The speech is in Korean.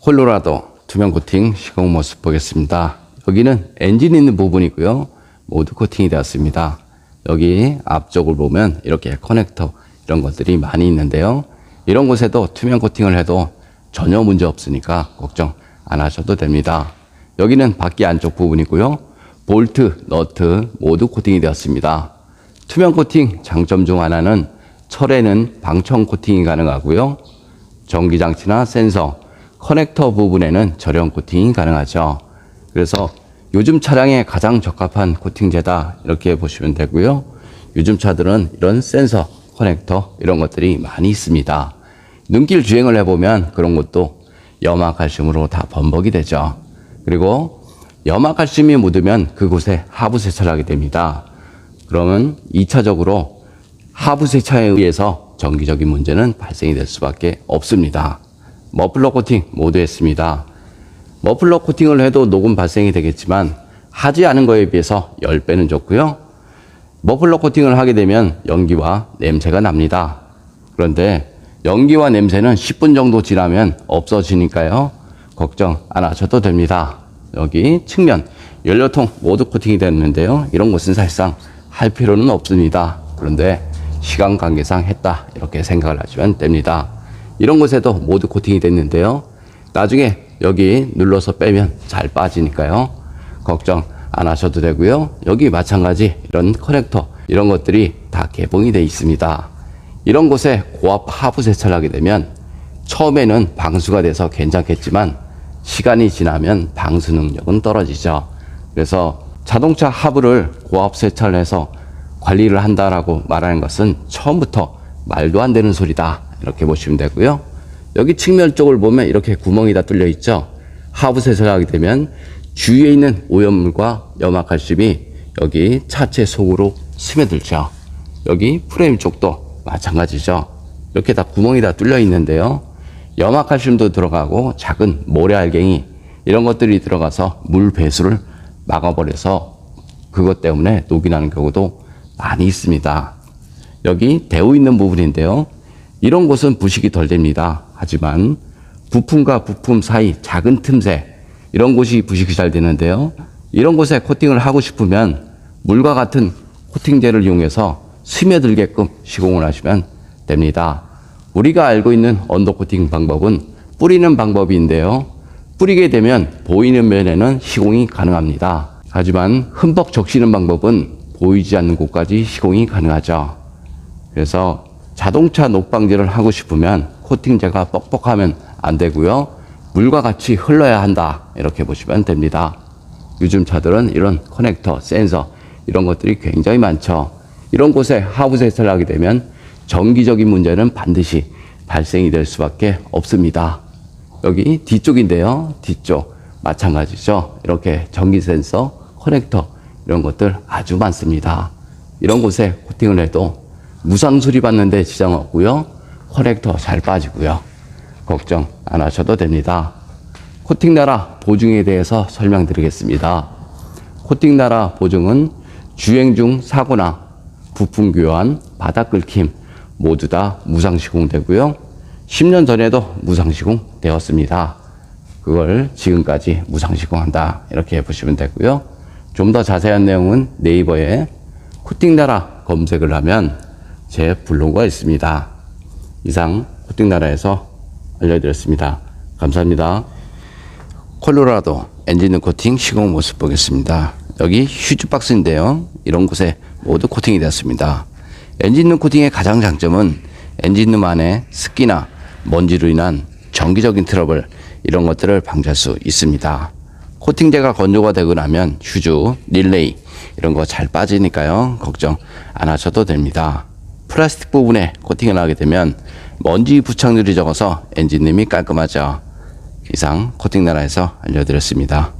콜로라도 투명 코팅 시공 모습 보겠습니다. 여기는 엔진 있는 부분이고요. 모두 코팅이 되었습니다. 여기 앞쪽을 보면 이렇게 커넥터 이런 것들이 많이 있는데요. 이런 곳에도 투명 코팅을 해도 전혀 문제 없으니까 걱정 안 하셔도 됩니다. 여기는 바퀴 안쪽 부분이고요. 볼트, 너트 모두 코팅이 되었습니다. 투명 코팅 장점 중 하나는 철에는 방청 코팅이 가능하고요. 전기장치나 센서, 커넥터 부분에는 절연 코팅이 가능하죠. 그래서 요즘 차량에 가장 적합한 코팅제다 이렇게 보시면 되고요. 요즘 차들은 이런 센서, 커넥터 이런 것들이 많이 있습니다. 눈길 주행을 해보면 그런 것도 염화칼슘으로 다 범벅이 되죠. 그리고 염화칼슘이 묻으면 그곳에 하부 세차를 하게 됩니다. 그러면 2차적으로 하부 세차에 의해서 정기적인 문제는 발생이 될 수밖에 없습니다. 머플러 코팅 모두 했습니다. 머플러 코팅을 해도 녹음 발생이 되겠지만 하지 않은 거에 비해서 10배는 좋고요. 머플러 코팅을 하게 되면 연기와 냄새가 납니다. 그런데 연기와 냄새는 10분 정도 지나면 없어지니까요. 걱정 안 하셔도 됩니다. 여기 측면, 연료통 모두 코팅이 됐는데요. 이런 것은 사실상 할 필요는 없습니다. 그런데 시간 관계상 했다 이렇게 생각을 하시면 됩니다. 이런 곳에도 모두 코팅이 됐는데요. 나중에 여기 눌러서 빼면 잘 빠지니까요. 걱정 안 하셔도 되고요. 여기 마찬가지 이런 커넥터 이런 것들이 다 개봉이 되어 있습니다. 이런 곳에 고압 하부 세차를 하게 되면 처음에는 방수가 돼서 괜찮겠지만 시간이 지나면 방수 능력은 떨어지죠. 그래서 자동차 하부를 고압 세차를 해서 관리를 한다라고 말하는 것은 처음부터 말도 안 되는 소리다 이렇게 보시면 되고요. 여기 측면 쪽을 보면 이렇게 구멍이 다 뚫려 있죠. 하부 세차를 하게 되면 주위에 있는 오염물과 염화칼슘이 여기 차체 속으로 스며들죠. 여기 프레임 쪽도 마찬가지죠. 이렇게 다 구멍이 다 뚫려 있는데요. 염화칼슘도 들어가고 작은 모래알갱이 이런 것들이 들어가서 물 배수를 막아버려서 그것 때문에 녹이 나는 경우도 많이 있습니다. 여기 대우 있는 부분인데요. 이런 곳은 부식이 덜 됩니다. 하지만 부품과 부품 사이 작은 틈새 이런 곳이 부식이 잘 되는데요. 이런 곳에 코팅을 하고 싶으면 물과 같은 코팅제를 이용해서 스며들게끔 시공을 하시면 됩니다. 우리가 알고 있는 언더 코팅 방법은 뿌리는 방법인데요. 뿌리게 되면 보이는 면에는 시공이 가능합니다. 하지만 흠뻑 적시는 방법은 보이지 않는 곳까지 시공이 가능하죠. 그래서 자동차 녹방지를 하고 싶으면 코팅제가 뻑뻑하면 안 되고요. 물과 같이 흘러야 한다 이렇게 보시면 됩니다. 요즘 차들은 이런 커넥터, 센서 이런 것들이 굉장히 많죠. 이런 곳에 하부 세차를 하게 되면 정기적인 문제는 반드시 발생이 될 수밖에 없습니다. 여기 뒤쪽인데요. 뒤쪽 마찬가지죠. 이렇게 전기 센서, 커넥터 이런 것들 아주 많습니다. 이런 곳에 코팅을 해도 무상 수리 받는데 지장 없고요. 커넥터 잘 빠지고요. 걱정 안 하셔도 됩니다. 코팅나라 보증에 대해서 설명드리겠습니다. 코팅나라 보증은 주행 중 사고나 부품 교환, 바닥 긁힘 모두 다 무상 시공되고요. 10년 전에도 무상 시공 되었습니다. 그걸 지금까지 무상 시공한다 이렇게 보시면 되고요. 좀 더 자세한 내용은 네이버에 코팅나라 검색을 하면 제 블로그가 있습니다. 이상 코팅나라에서 알려드렸습니다. 감사합니다. 콜로라도 엔진 코팅 시공 모습 보겠습니다. 여기 휴즈 박스인데요. 이런 곳에 모두 코팅이 되었습니다. 엔진룸 코팅의 가장 장점은 엔진룸 안에 습기나 먼지로 인한 정기적인 트러블 이런 것들을 방지할 수 있습니다. 코팅제가 건조가 되고 나면 휴즈, 릴레이 이런 거 잘 빠지니까요. 걱정 안 하셔도 됩니다. 플라스틱 부분에 코팅을 하게 되면 먼지 부착률이 적어서 엔진룸이 깔끔하죠. 이상 코팅나라에서 알려드렸습니다.